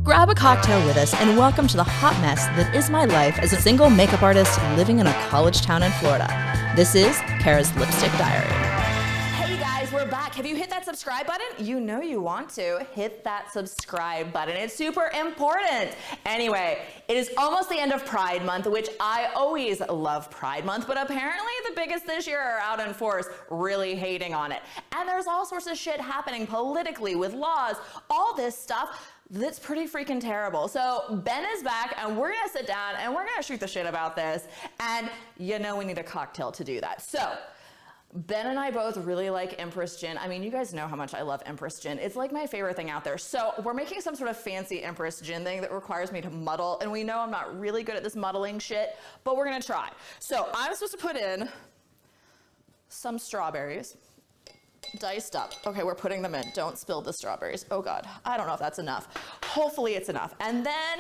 Grab a cocktail with us and welcome to the hot mess that is my life as a single makeup artist living in a college town in Florida. This is Kara's Lipstick Diary. Hey guys, we're back. Have you hit that subscribe button? You know you want to. Hit that subscribe button. It's super important. Anyway, it is almost the end of Pride Month, which I always love Pride Month, but apparently the biggest this year are out in force, really hating on it. And there's all sorts of shit happening politically with laws, all this stuff. That's pretty freaking terrible. So Ben is back and we're gonna sit down and we're gonna shoot the shit about this. And you know we need a cocktail to do that. So Ben and I both really like Empress Gin. I mean, you guys know how much I love Empress Gin. It's like my favorite thing out there. So we're making some sort of fancy Empress Gin thing that requires me to muddle. And we know I'm not really good at this muddling shit, but we're gonna try. So I'm supposed to put in some strawberries. Diced up. Okay, we're putting them in. Don't spill the strawberries. Oh God, I don't know if that's enough. Hopefully it's enough. And then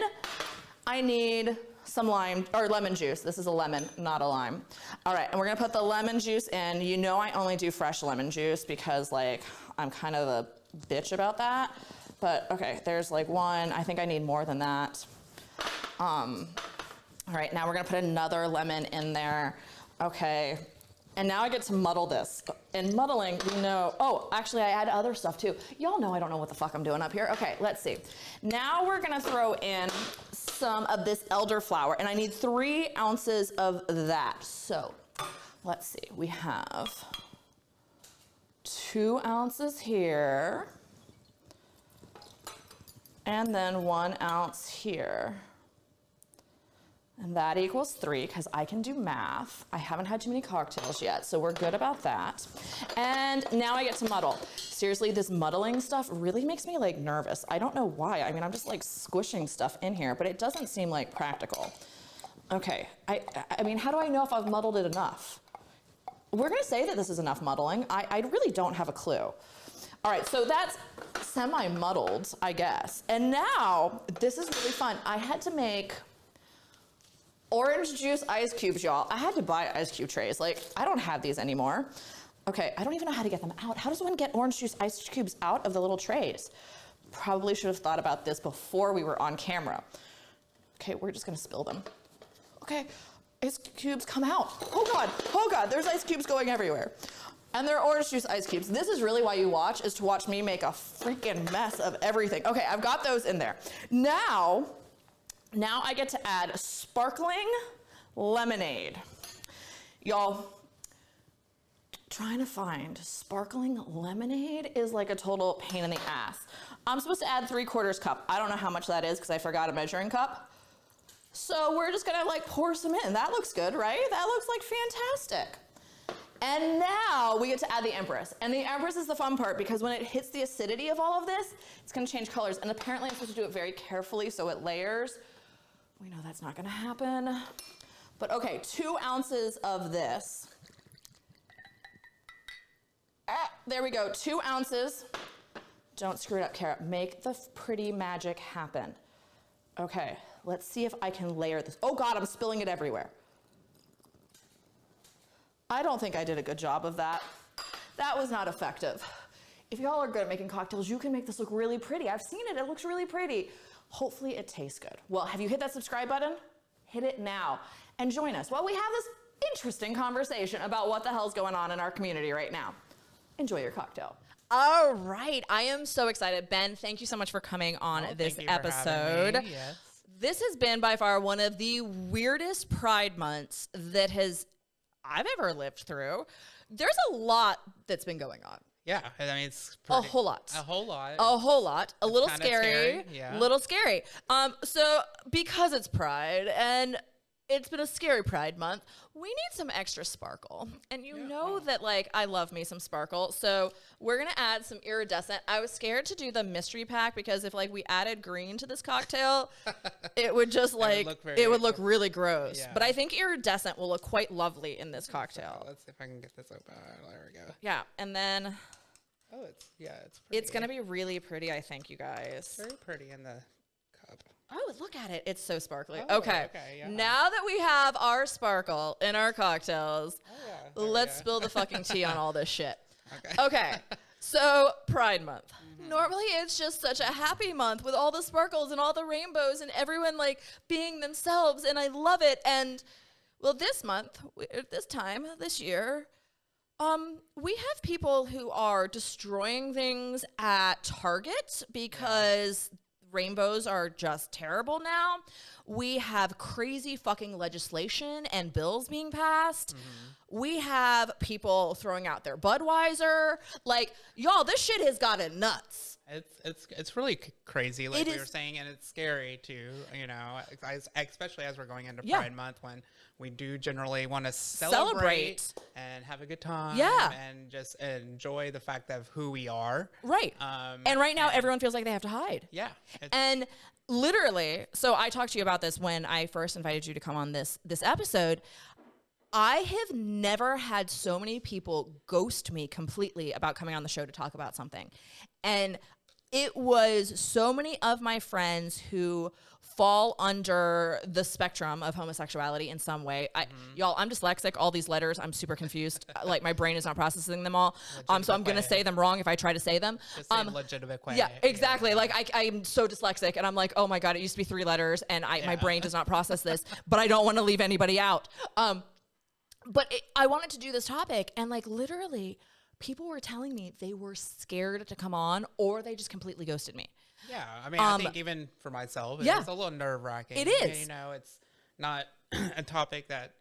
I need some lime or lemon juice. This is a lemon, not a lime. All right, and we're gonna put the lemon juice in. You know I only do fresh lemon juice because like I'm kind of a bitch about that. But okay, there's like one. I think I need more than that. All right, now we're gonna put another lemon in there. Okay. And now I get to muddle this. In muddling, we know, oh, actually I add other stuff too. Y'all know I don't know what the fuck I'm doing up here. Okay, let's see. Now we're gonna throw in some of this elderflower and I need 3 ounces of that. So let's see, we have 2 ounces here and then 1 ounce here. And that equals 3, because I can do math. I haven't had too many cocktails yet, so we're good about that. And now I get to muddle. Seriously, this muddling stuff really makes me like nervous. I don't know why. I mean, I'm just like squishing stuff in here, but it doesn't seem like practical. Okay, I mean, how do I know if I've muddled it enough? We're gonna say that this is enough muddling. I really don't have a clue. All right, so that's semi-muddled, I guess. And now, this is really fun. I had to make orange juice ice cubes, y'all. I had to buy ice cube trays. Like, I don't have these anymore. Okay, I don't even know how to get them out. How does one get orange juice ice cubes out of the little trays? Probably should have thought about this before we were on camera. Okay, we're just gonna spill them. Okay, ice cubes come out. Oh God, there's ice cubes going everywhere. And they're orange juice ice cubes. This is really why you watch, is to watch me make a freaking mess of everything. Okay, I've got those in there. Now I get to add sparkling lemonade. Y'all, trying to find sparkling lemonade is like a total pain in the ass. I'm supposed to add 3/4 cup. I don't know how much that is because I forgot a measuring cup. So we're just gonna like pour some in. That looks good, right? That looks like fantastic. And now we get to add the Empress. And the Empress is the fun part because when it hits the acidity of all of this, it's gonna change colors. And apparently I'm supposed to do it very carefully so it layers. We know that's not gonna happen. But okay, 2 ounces of this. There we go, 2 ounces. Don't screw it up, Kara. Make the pretty magic happen. Okay, let's see if I can layer this. Oh God, I'm spilling it everywhere. I don't think I did a good job of that. That was not effective. If y'all are good at making cocktails, you can make this look really pretty. I've seen it, it looks really pretty. Hopefully it tastes good. Well, have you hit that subscribe button? Hit it now and join us while we have this interesting conversation about what the hell's going on in our community right now. Enjoy your cocktail. All right, I am so excited. Ben, thank you so much for coming on this episode. For having me. Yes. This has been by far one of the weirdest Pride months that I've ever lived through. There's a lot that's been going on. Yeah, I mean, it's a whole lot. A whole lot. A whole lot. A little scary. Yeah. Little scary. So because it's Pride and it's been a scary Pride month, we need some extra sparkle. And you know that like I love me some sparkle. So we're gonna add some iridescent. I was scared to do the mystery pack because if like we added green to this cocktail, it would just like it would look really gross. Yeah. But I think iridescent will look quite lovely in this cocktail. Let's see if I can get this open. There we go. Yeah, and then oh, it's pretty. It's gonna be really pretty, I think, you guys. Very pretty in the cup. Oh, look at it. It's so sparkly. Oh, okay. Yeah. Now that we have our sparkle in our cocktails, oh, yeah. let's spill the fucking tea on all this shit. Okay. Okay. So, Pride Month. Normally, it's just such a happy month with all the sparkles and all the rainbows and everyone like being themselves, and I love it. And well, this month, this year, we have people who are destroying things at Target because rainbows are just terrible now. We have crazy fucking legislation and bills being passed. We have people throwing out their Budweiser. Like, y'all, this shit has gotten nuts. It's really crazy, like we were saying, and it's scary too. You know, especially as we're going into Pride Month, when we do generally want to celebrate and have a good time, and just enjoy the fact of who we are. Right. And right now, everyone feels like they have to hide. Yeah. And literally, so I talked to you about this when I first invited you to come on this episode. I have never had so many people ghost me completely about coming on the show to talk about something. And it was so many of my friends who fall under the spectrum of homosexuality in some way. Y'all, I'm dyslexic. All these letters, I'm super confused. Like, my brain is not processing them all. So I'm going to say them wrong if I try to say them. The same legitimate way. Yeah, exactly. Like, I'm so dyslexic, and I'm like, oh my God, it used to be 3 letters, and my brain does not process this, but I don't want to leave anybody out. But I wanted to do this topic, and like literally people were telling me they were scared to come on, or they just completely ghosted me. Yeah. I mean, I think even for myself, it's a little nerve wracking. It is. You know, it's not a topic that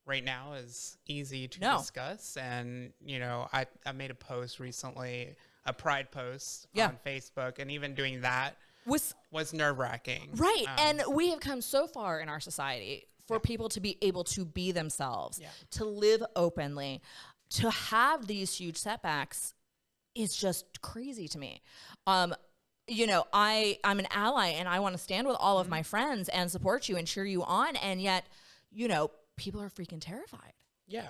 right now is easy to discuss. And, you know, I made a post recently, a pride post on Facebook, and even doing that was nerve wracking. Right. And we have come so far in our society for people to be able to be themselves, to live openly, to have these huge setbacks is just crazy to me. You know, I'm an ally, and I want to stand with all of my friends and support you and cheer you on. And yet, you know, people are freaking terrified. Yeah.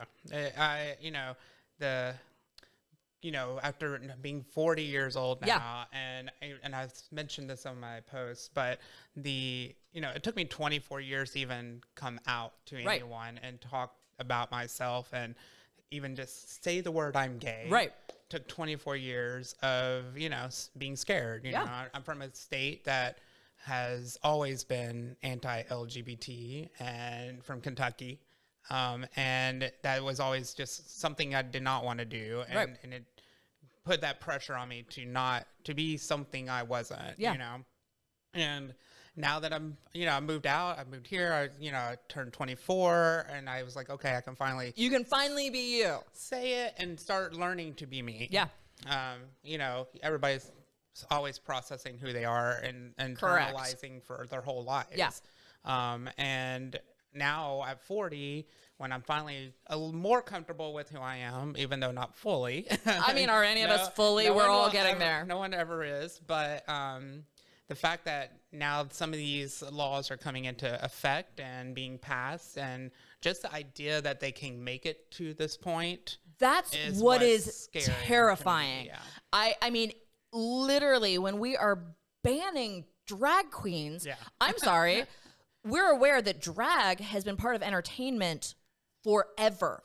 After being 40 years old now, and I've mentioned this on my post, but it took me 24 years to even come out to anyone and talk about myself and even just say the word I'm gay. Right. Took 24 years of, being scared. You know, I'm from a state that has always been anti-LGBT, and from Kentucky. And that was always just something I did not want to do. And it put that pressure on me to be something I wasn't, you know? And now that I moved out, I moved here, I turned 24, and I was like, okay, you can finally be you. Say it and start learning to be me. Yeah. Everybody's always processing who they are and internalizing for their whole lives. Yeah. And now at 40, when I'm finally a little more comfortable with who I am, even though not fully. I mean, are any of us fully? We're all getting there. No one ever is. But the fact that now some of these laws are coming into effect and being passed, and just the idea that they can make it to this point. That's what is terrifying. Yeah. I mean, literally, when we are banning drag queens, I'm sorry, we're aware that drag has been part of entertainment forever.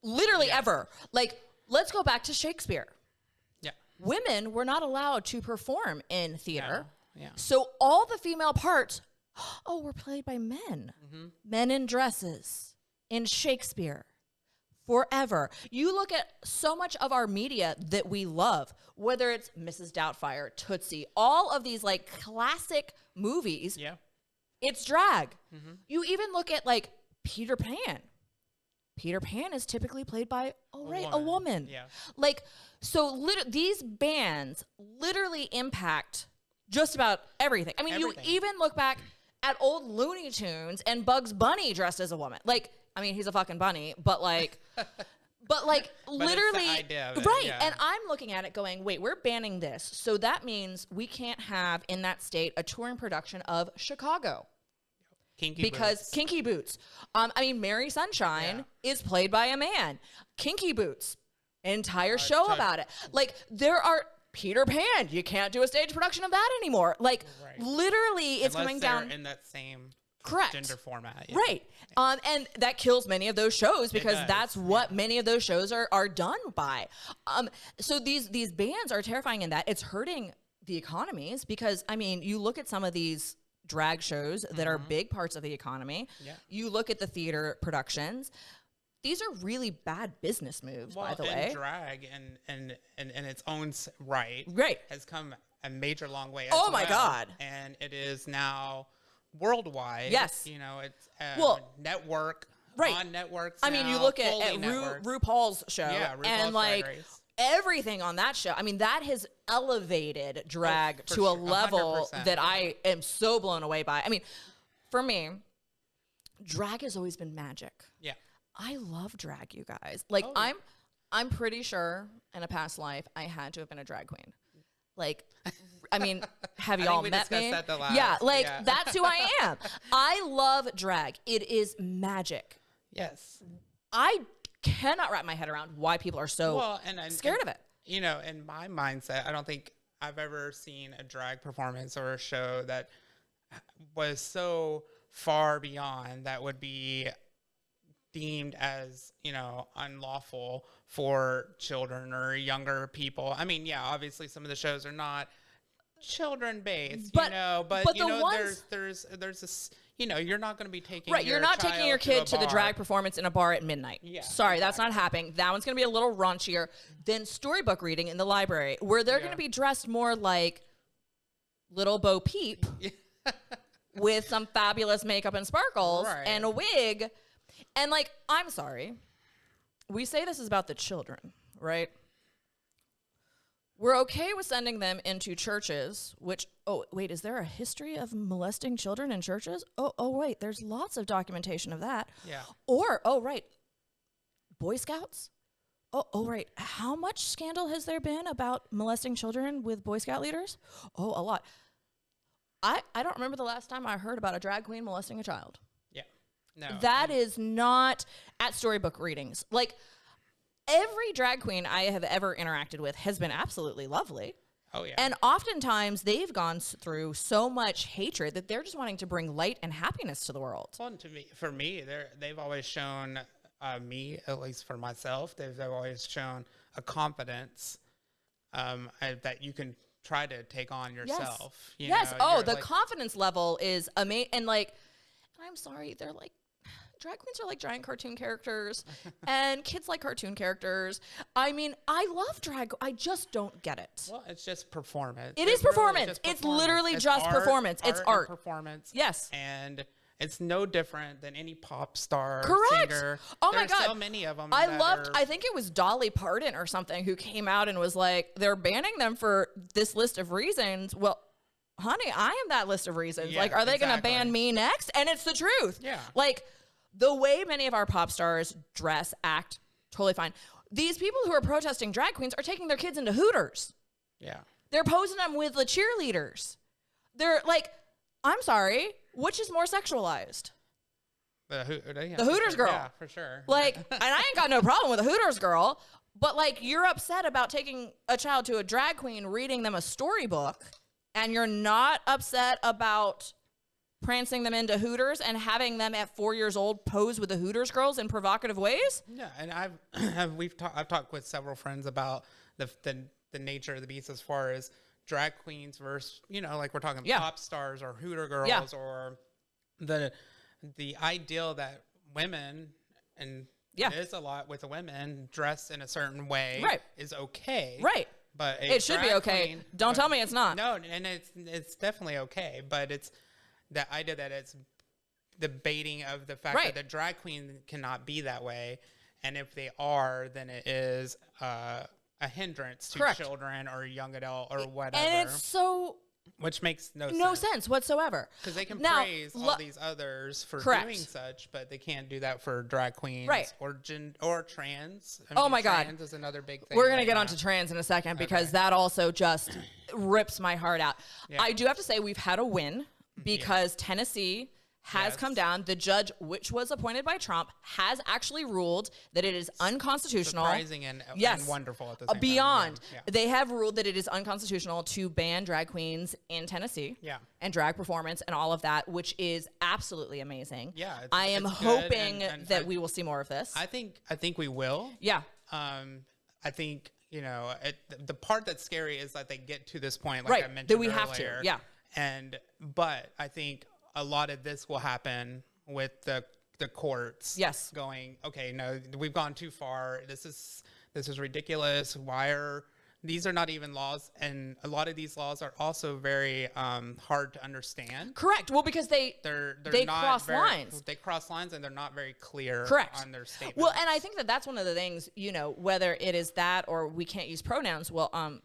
Literally ever. Like, let's go back to Shakespeare. Yeah. Women were not allowed to perform in theater. Yeah. So all the female parts, were played by men. Men in dresses in Shakespeare. Forever. You look at so much of our media that we love, whether it's Mrs. Doubtfire, Tootsie, all of these like classic movies. Yeah. It's drag. You even look at like Peter Pan. Peter Pan is typically played by a woman. Yeah. Like, so these bands literally impact just about everything. I mean, you even look back at old Looney Tunes and Bugs Bunny dressed as a woman. Like, I mean, he's a fucking bunny, but like, literally, it's the idea of it, right? Yeah. And I'm looking at it going, wait, we're banning this, so that means we can't have in that state a touring production of Chicago. Kinky Boots. I mean, Mary Sunshine is played by a man. Kinky Boots, entire show about it. Like, there are Peter Pan. You can't do a stage production of that anymore. Like, literally, it's coming down in that same Correct. gender format. Right. And that kills many of those shows because does, that's what many of those shows are done by. So these bans are terrifying in that it's hurting the economies because, I mean, you look at some of these drag shows that are big parts of the economy. Yeah. You look at the theater productions. These are really bad business moves, by the way. Drag and its own right has come a major long way. Oh my God. And it is now worldwide. Yes. You know, it's network. Right. On networks. I mean, you look at RuPaul's show and like everything on that show. I mean, that has elevated drag to a level that I am so blown away by. I mean, for me, drag has always been magic. Yeah. I love drag, you guys. Like I'm pretty sure in a past life I had to have been a drag queen. Like, I mean, have y'all met me? Yeah, like that's who I am. I love drag. It is magic. Yes. I cannot wrap my head around why people are so scared of it. You know, in my mindset, I don't think I've ever seen a drag performance or a show that was so far beyond that would be deemed as, you know, unlawful for children or younger people. I mean, yeah, obviously some of the shows are not children based, you know, but you know, there's this, you know, you're not going to be taking you're not taking your kid to the drag performance in a bar at midnight. Yeah, sorry, that's not happening. That one's going to be a little raunchier than storybook reading in the library, where they're going to be dressed more like Little Bo Peep with some fabulous makeup and sparkles and a wig. And like, I'm sorry, we say this is about the children, right? We're okay with sending them into churches, which, oh, wait, is there a history of molesting children in churches? Oh, wait, there's lots of documentation of that. Yeah. Or, oh, right, Boy Scouts? Oh, right, how much scandal has there been about molesting children with Boy Scout leaders? Oh, a lot. I don't remember the last time I heard about a drag queen molesting a child. Yeah. No. That is not at storybook readings. Like, every drag queen I have ever interacted with has been absolutely lovely. Oh, yeah. And oftentimes they've gone through so much hatred that they're just wanting to bring light and happiness to the world. Well, for me, they've always shown me, at least for myself, they've always shown a confidence that you can try to take on yourself. Yes. You know, the confidence level is amazing. And like, I'm sorry, they're like, drag queens are like giant cartoon characters and kids like cartoon characters. I mean, I love drag. I just don't get it. Well, it's just performance. It is performance. It's literally just performance. It's art. Performance. Yes. And it's no different than any pop star singer. Oh my God. There's so many of them. I think it was Dolly Parton or something who came out and was like, they're banning them for this list of reasons. Well, honey, I am that list of reasons. Yeah, like, are they going to ban me next? And it's the truth. Yeah. Like, the way many of our pop stars dress, act, totally fine. These people who are protesting drag queens are taking their kids into Hooters. Yeah. They're posing them with the cheerleaders. They're like, I'm sorry, which is more sexualized? The Hooters girl. Yeah, for sure. Like, and I ain't got no problem with a Hooters girl, but like, you're upset about taking a child to a drag queen, reading them a storybook, and you're not upset about prancing them into Hooters and having them at 4 years old pose with the Hooters girls in provocative ways. Yeah, and I've talked with several friends about the nature of the beast as far as drag queens versus, you know, like we're talking pop stars or Hooter girls or the ideal that women, and it is a lot with the women, dress in a certain way is okay. Right. But it should be okay. Queen, Don't tell me it's not. No, and it's definitely okay, but it's the idea that it's the baiting of the fact that the drag queen cannot be that way, and if they are, then it is a hindrance to children or young adult or whatever. And it's so, which makes no sense whatsoever. Because they can praise all these others for doing such, but they can't do that for drag queens or trans. I mean, my God, trans is another big thing. We're gonna get onto trans in a second because that also just rips my heart out. Yeah. I do have to say we've had a win. Because Tennessee has come down. The judge, which was appointed by Trump, has actually ruled that it is unconstitutional. Surprising and wonderful at the same Beyond. time. Yeah. They have ruled that it is unconstitutional to ban drag queens in Tennessee. Yeah. And drag performance and all of that, which is absolutely amazing. Yeah. I am hoping that we will see more of this. I think we will. Yeah. I think, the part that's scary is that they get to this point, like I mentioned that we earlier. have to. Yeah. But I think a lot of this will happen with the courts. Yes. Going, okay, no, we've gone too far. This is ridiculous. These are not even laws, and a lot of these laws are also very hard to understand. Correct. Well, because they cross lines. They cross lines, and they're not very clear. Correct. On their statements. Well, and I think that's one of the things, whether it is that or we can't use pronouns. Well,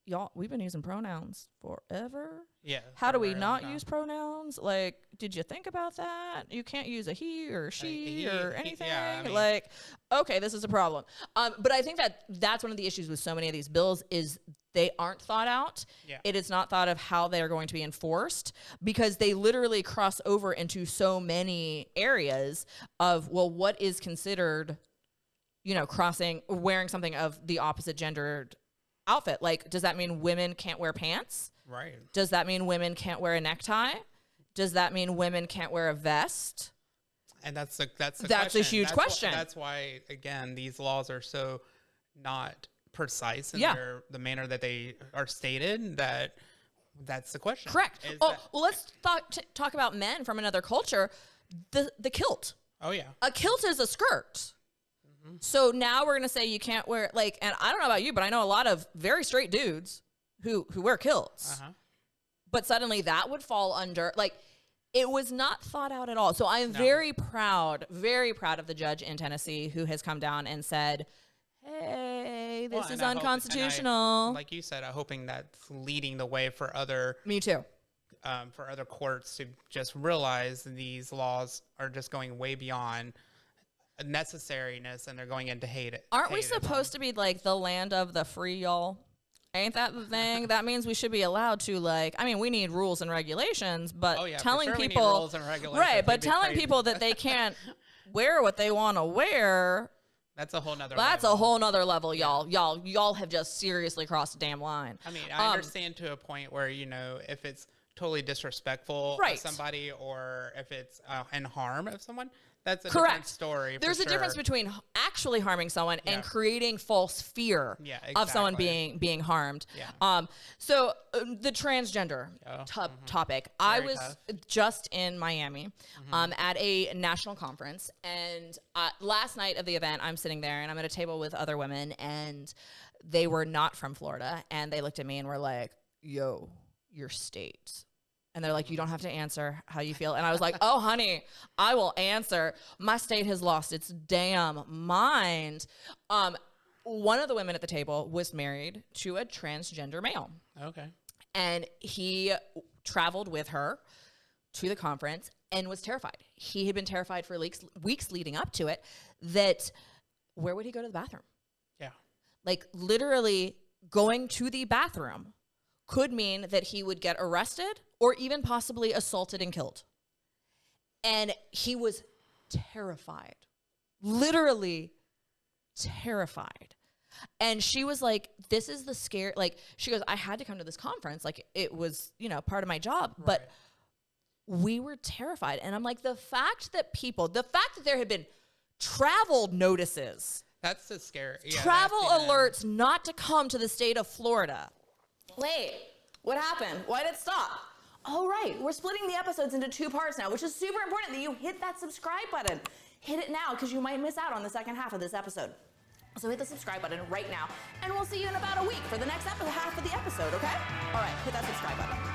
y'all, we've been using pronouns forever. Yeah. How do we not use pronouns? Like, did you think about that? You can't use a he or she or anything. Okay, this is a problem. But I think that's one of the issues with so many of these bills is they aren't thought out. Yeah. It is not thought of how they are going to be enforced because they literally cross over into so many areas of, well, what is considered, wearing something of the opposite gendered outfit. Like, does that mean women can't wear pants? Right. Does that mean women can't wear a necktie? Does that mean women can't wear a vest? And that's a huge question. That's why, again, these laws are so not precise in the manner that they are stated. That's the question. Correct. Well, let's talk about men from another culture. The kilt. Oh yeah. A kilt is a skirt. So now we're going to say you can't wear, and I don't know about you, but I know a lot of very straight dudes who wear kilts. But suddenly that would fall under, it was not thought out at all. So I am very proud of the judge in Tennessee who has come down and said, hey, this is unconstitutional. Like you said, I'm hoping that's leading the way for other. Me too. For other courts to just realize these laws are just going way beyond necessariness and they're going into hate. Aren't we supposed to be the land of the free, y'all? Ain't that the thing? That means we should be allowed to we need rules and regulations, but telling people rules and regulations, right, but telling people that they can't wear what they want to wear, that's a whole nother level, y'all. Y'all have just seriously crossed a damn line. I mean, I understand to a point where, if it's totally disrespectful of somebody or if it's in harm of someone, that's a different story. There's a difference between actually harming someone and creating false fear of someone being harmed. Yeah. So the transgender topic. I was just in Miami at a national conference, and last night of the event, I'm sitting there and I'm at a table with other women, and they were not from Florida, and they looked at me and were like, "Yo, your state." And they're like, you don't have to answer how you feel. And I was like, oh, honey, I will answer. My state has lost its damn mind. One of the women at the table was married to a transgender male. Okay. And he traveled with her to the conference and was terrified. He had been terrified for weeks leading up to it that where would he go to the bathroom? Yeah. Literally going to the bathroom could mean that he would get arrested or even possibly assaulted and killed. And he was terrified, literally terrified. And she was like, this is the scare. She goes, I had to come to this conference. It was, part of my job, but we were terrified. And I'm like, the fact that there had been travel notices, that's the scary. Yeah, travel alerts not to come to the state of Florida. Wait, what happened? Why did it stop? Oh, right. We're splitting the episodes into 2 parts now, which is super important that you hit that subscribe button. Hit it now because you might miss out on the second half of this episode. So hit the subscribe button right now, and we'll see you in about a week for the next half of the episode, okay? All right, hit that subscribe button.